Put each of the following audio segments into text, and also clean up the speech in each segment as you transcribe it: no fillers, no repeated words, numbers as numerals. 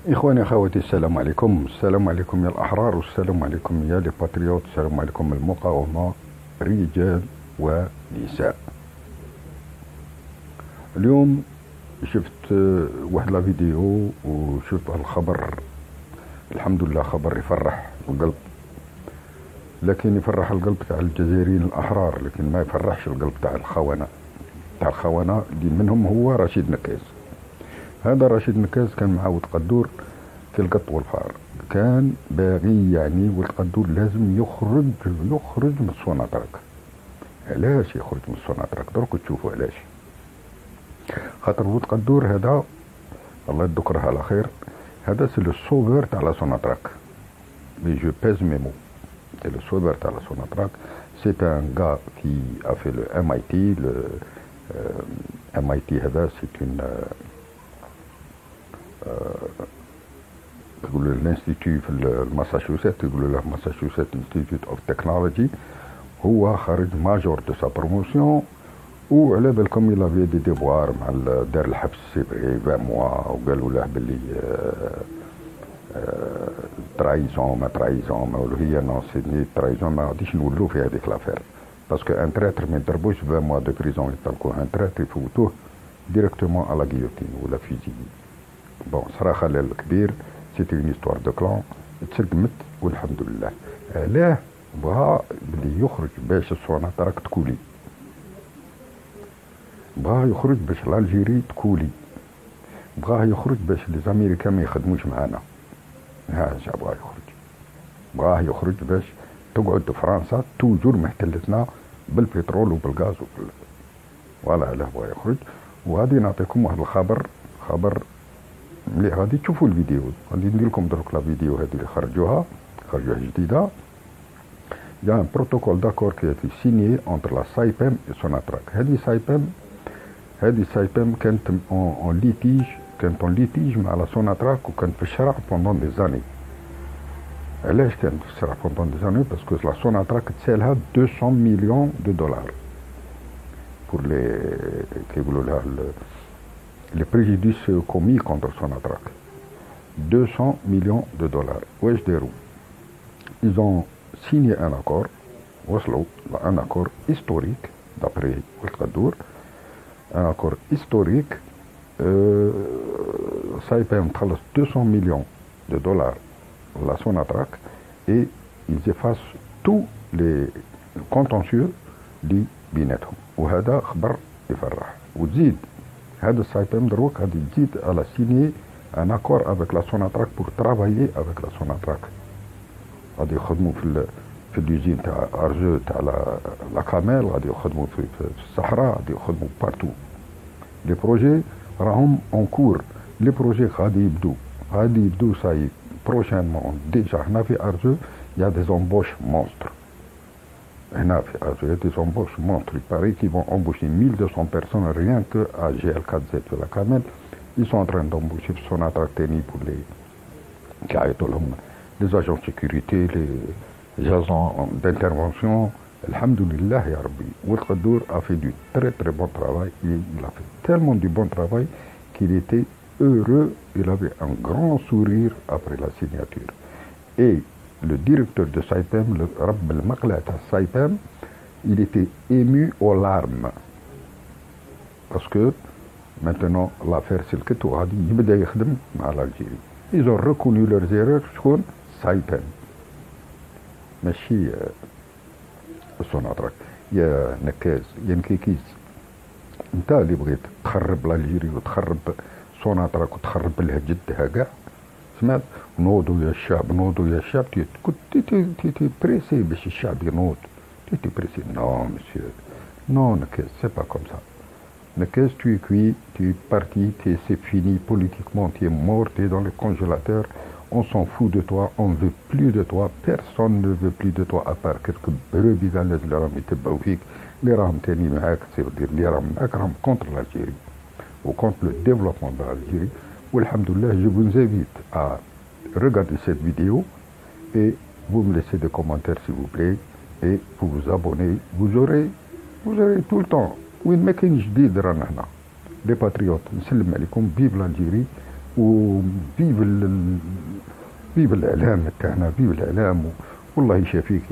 إخواني أخواتي، السلام عليكم. السلام عليكم يا الأحرار، والسلام عليكم يا لي باتريوت، السلام عليكم المقاومة رجال ونساء. اليوم شفت واحد لا فيديو وشفت الخبر، الحمد لله خبر يفرح القلب، لكن يفرح القلب تاع الجزائريين الأحرار، لكن ما يفرحش القلب تاع الخونة. اللي منهم هو رشيد نكاز. هذا رشيد نكاز كان مع ولد قدور في القط والفار، كان باغي يعني ولد قدور لازم يخرج من السوناطرك. علاش يخرج من السوناطرك؟ درك تشوفوا علاش. خاطر ولد قدور هذا الله يذكره على خير، هذا سي لو سوفور تاع لا سوناطرك، مي جو بيز مي مو، سي لو سوفور تاع لا سوناطرك. سي ان غا كي ا في لو ام اي تي. لو ام اي تي هذا سي اون يقولوا الانستيتيو في الماساتشوست، يقولوا له ماساتشوست انستيتيوت اوف تكنولوجي. هو خرج ماجور دو سا بروموسيون، وعلى بالكم يلا في دي ديبوار مع دار الحبس سي فري 20 موا، وقالوا له باللي ترايزون ما ترايزون، ما ولو هي نون سي ترايزون، ما غاديش نولوا في هذيك لافير، باسكو ان تريتر ما يضربوش 20 موا دو بريزون يطلقوه، ان تريتر يفوتوه ديريكتومون على غيوتين ولا فيزي. بون صراحه الكبير سيتي اون هيستوار دو كلون تسقمت، والحمد لله. علاه بغا بلي يخرج باش السوناطرك تكولي، بغا يخرج باش الجيري تكولي، بغا يخرج باش لي زاميريكان ما يخدموش معانا. ها جا بغا يخرج، بغا يخرج باش تقعد فرنسا توجور محتلتنا بالبترول وبالغاز فوالا علاه بغا يخرج. وغادي نعطيكم واحد الخبر، خبر ملي غادي تشوفوا الفيديو، غادي ندير لكم درك لا فيديو هذه اللي خرجوها جديده. يا ان بروتوكول داكور كي تي سينيي انتر لا سايبام و سوناطراك. هذه سايبام كانت اون ليتيج مع لا سوناطراك، وكانت في الشرع بوندون دي زاني. علاش كانت في الشرع بوندون دي زاني؟ باسكو لا سوناطراك تسالها 200 مليون دو دولار pour les كيقولوا لها les préjudices commis contre Sonatrach. 200 millions de dollars. واش داروا؟ ils ont signé un accord، وصلوا un accord historique d'après ولد قدور، un accord historique. سايبام تخلص 200 millions de dollars la Sonatrach et ils effacent tous les contentieux اللي بيناتهم، وهذا خبر يفرح. وتزيد هذا السايبام دروك غادي تزيد على سيني ان اكور افيك لا سوناطراك بور ترافايي افيك لا سوناطراك. غادي يخدموا في اليوزين تاع ارجو تاع لا كاميل، غادي يخدموا في الصحراء، غادي يخدموا بارتو. لي بروجي راهم اون كور، لي بروجي غادي يبدو ساي بروشينمون. ديجا هنا في ارجو يا دي زومبوش مونستر، هنا في ارجو دي زومبوش مونستر. يباري كي فون امبوشي 1200 personnes rien que à GL4Z de la Camel. Ils sont en train d'embaucher في Sonatrach تاني pour les كيعيطوا لهم les agents de sécurité, les agents d'intervention. الحمد لله يا ربي. ولد قدور a fait du très bon travail. Il a fait tellement du bon travail qu'il était heureux. Il avait un grand sourire après la signature. Et le directeur de Saipem, le Rab al-Maqla de Saipem, il était ému aux larmes. Parce que maintenant l'affaire c'est que tout a dit, يبدا يخدم مع l'Algérie. Ils ont reconnu leurs erreurs. شكون؟ سايبام، ماشي سوناطراك. يا نكاز يا نكيكيز، انت اللي بغيت تخرب l'Algérie وتخرب سوناطراك وتخرب الهجد كاع، سمعت؟ نوضوا يا الشعب، نوضوا يا الشعب. تي بريسي باش الشعب ينوض، تي بريسي. نو مسيو، نو نكاز سي با كوم سا. Nekez, tu es cuit, tu es parti, c'est fini politiquement, tu es mort, tu es dans le congélateur, on s'en fout de toi, on ne veut plus de toi, personne ne veut plus de toi à part quelques brebis galaises اللي راهم يتبعوا فيك، اللي راهم تاني معاك، سير اللي راهم معاك راهم contre l'Algérie ou contre le développement de l'Algérie. والحمد لله. Je vous invite à regarder cette vidéo et vous me laissez des commentaires s'il vous plaît et vous vous abonnez. Vous aurez tout le temps وين ما كاين جديد رانا هنا لي باتريوت. نسلم عليكم. فيف لالجيري، وفيف فيف الاعلام تاعنا، فيف الاعلام. والله يشافيك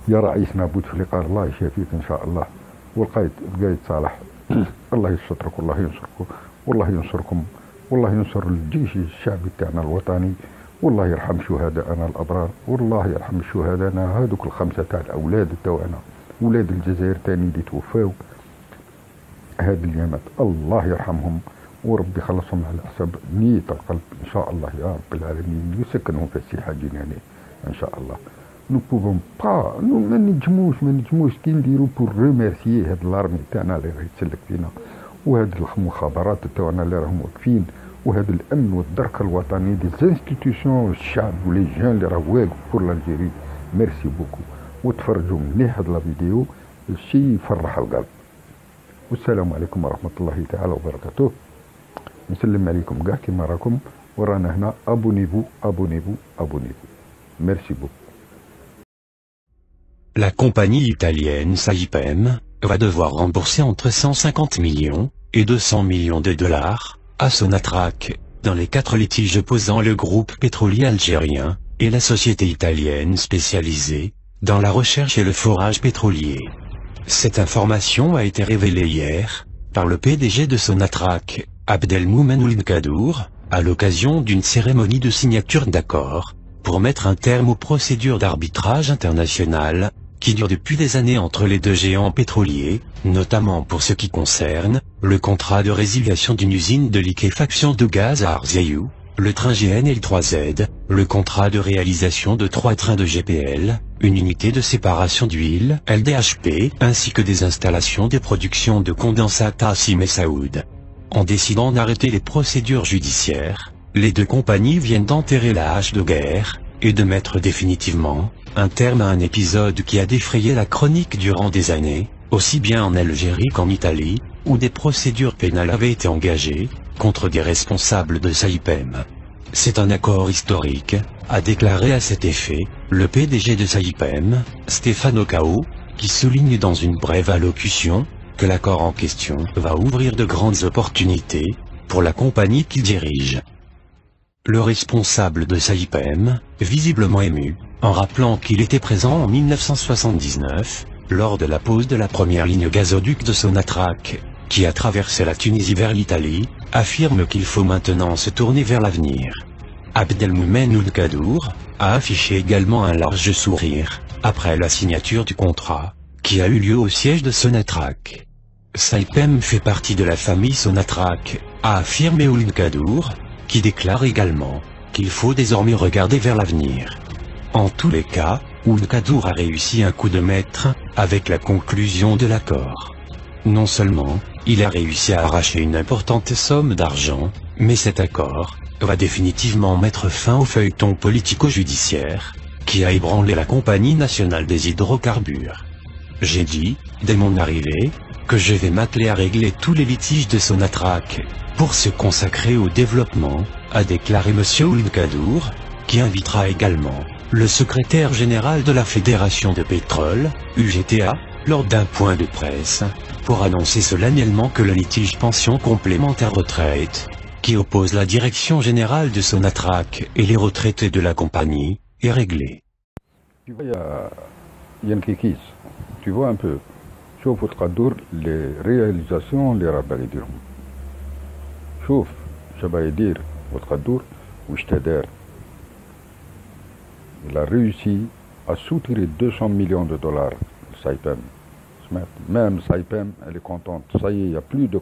يا رئيسنا بوتفليقه، الله يشافيك ان شاء الله. والقايد صالح الله يسترك والله ينصركم والله ينصركم والله ينصر الجيش الشعبي تاعنا الوطني. والله يرحم شهداءنا الابرار، والله يرحم شهداءنا هذوك الخمسه تاع الاولاد تاعنا، ولاد الجزائر تاني اللي توفاو هذه اليامات، الله يرحمهم وربي يخلصهم على حسب نية القلب ان شاء الله يا رب العالمين، يسكنهم في السيحه جنانيه ان شاء الله. نو بوفون با ما نجموش كي نديرو بور ريميرسيي هاد لارمي تاعنا اللي راه يتسلك فينا، وهاد المخابرات تاعنا اللي راهم واقفين، وهذا الامن والدرك الوطني دي زانستيتيوشن الشعب ولي جان اللي راه واقف بور لالجيري. ميرسي بوكو، وتفرجوا مليح هاد لا فيديو، الشيء يفرح القلب. والسلام عليكم ورحمه الله تعالى وبركاته. نسلم عليكم كاع كيما راكم، ورانا هنا ابونيفو ابونيفو ابونيفو. ميرسي بوكو. La compagnie italienne Saipem va devoir rembourser entre 150 millions et 200 millions de dollars à Sonatrach dans les 4 litiges opposant le groupe pétrolier algérien et la société italienne spécialisée dans la recherche et le forage pétrolier. Cette information a été révélée hier par le PDG de Sonatrach, Abdelmoumen Ould Kaddour, à l'occasion d'une cérémonie de signature d'accord pour mettre un terme aux procédures d'arbitrage international qui durent depuis des années entre les deux géants pétroliers, notamment pour ce qui concerne le contrat de résiliation d'une usine de liquéfaction de gaz à Arzeyu, le train GNL3Z, le contrat de réalisation de 3 trains de GPL, une unité de séparation d'huile LDHP, ainsi que des installations de production de condensat à Sim et Saoud. En décidant d'arrêter les procédures judiciaires, les deux compagnies viennent d'enterrer la hache de guerre et de mettre définitivement un terme à un épisode qui a défrayé la chronique durant des années, aussi bien en Algérie qu'en Italie, où des procédures pénales avaient été engagées contre des responsables de Saipem. C'est un accord historique, a déclaré à cet effet le PDG de Saipem, Stefano Cao, qui souligne dans une brève allocution que l'accord en question va ouvrir de grandes opportunités pour la compagnie qu'il dirige. Le responsable de Saipem, visiblement ému, en rappelant qu'il était présent en 1979, lors de la pose de la première ligne gazoduc de Sonatrach, qui a traversé la Tunisie vers l'Italie, affirme qu'il faut maintenant se tourner vers l'avenir. Abdelmoumen Ould Kaddour a affiché également un large sourire, après la signature du contrat, qui a eu lieu au siège de Sonatrach. Saipem fait partie de la famille Sonatrach, a affirmé Ould Kaddour, qui déclare également qu'il faut désormais regarder vers l'avenir. En tous les cas, Ould Kaddour a réussi un coup de maître, avec la conclusion de l'accord. Non seulement, il a réussi à arracher une importante somme d'argent, mais cet accord va définitivement mettre fin au feuilleton politico-judiciaire, qui a ébranlé la Compagnie nationale des hydrocarbures. J'ai dit, dès mon arrivée, que je vais m'atteler à régler tous les litiges de Sonatrach, pour se consacrer au développement, a déclaré M. Ould Kaddour, qui invitera également le secrétaire général de la Fédération de pétrole, UGTA, lors d'un point de presse, pour annoncer solennellement que le litige pension complémentaire retraite, qui oppose la direction générale de Sonatrach et les retraités de la compagnie, est réglé. Tu vois, Yann Kikis, tu vois un peu, شوف تقدر les réalisations اللي راه باغي يديرهم. شوف شبا يدير وتقدر واش تدار. Il a réussi à soutirer 200 millions de dollars Saipem. Même Saipem, elle est contente. Ça y est, il n'y a plus de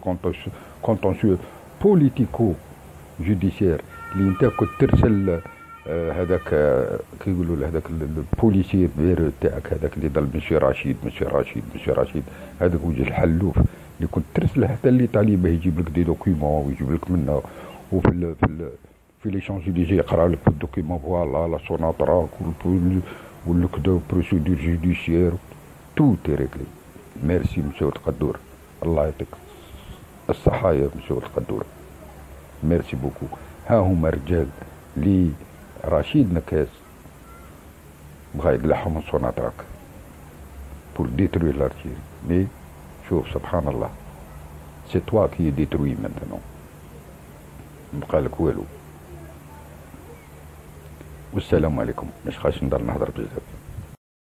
contentieux politico-judiciaire. اللي انت كنت ترسل هذاك كيقولوا له هذاك البوليسي فير تاعك هذاك اللي ضل مسيو رشيد هذاك وجه الحلوف اللي كنت ترسله حتى الايطالي باه يجيب لك دي دوكيومون ويجيب لك منها وفي في لي شانزليزي يقرا لك في الدوكيومون فوالا لا سوناتراك والكدا بروسيدور جوديسيير تو تي ريكلي. ميرسي مسيو القدور، الله يعطيك الصحة يا مسيو القدور. ميرسي بوكو. ها هما رجال لي رشيد نكاس بغا يقلعهم من سوناتراك pour détruire l'Algérie. Mais شوف سبحان الله, c'est toi qui es détruit maintenant. بقى لك والو. والسلام عليكم. مش خاص نضل نهضر بزاف.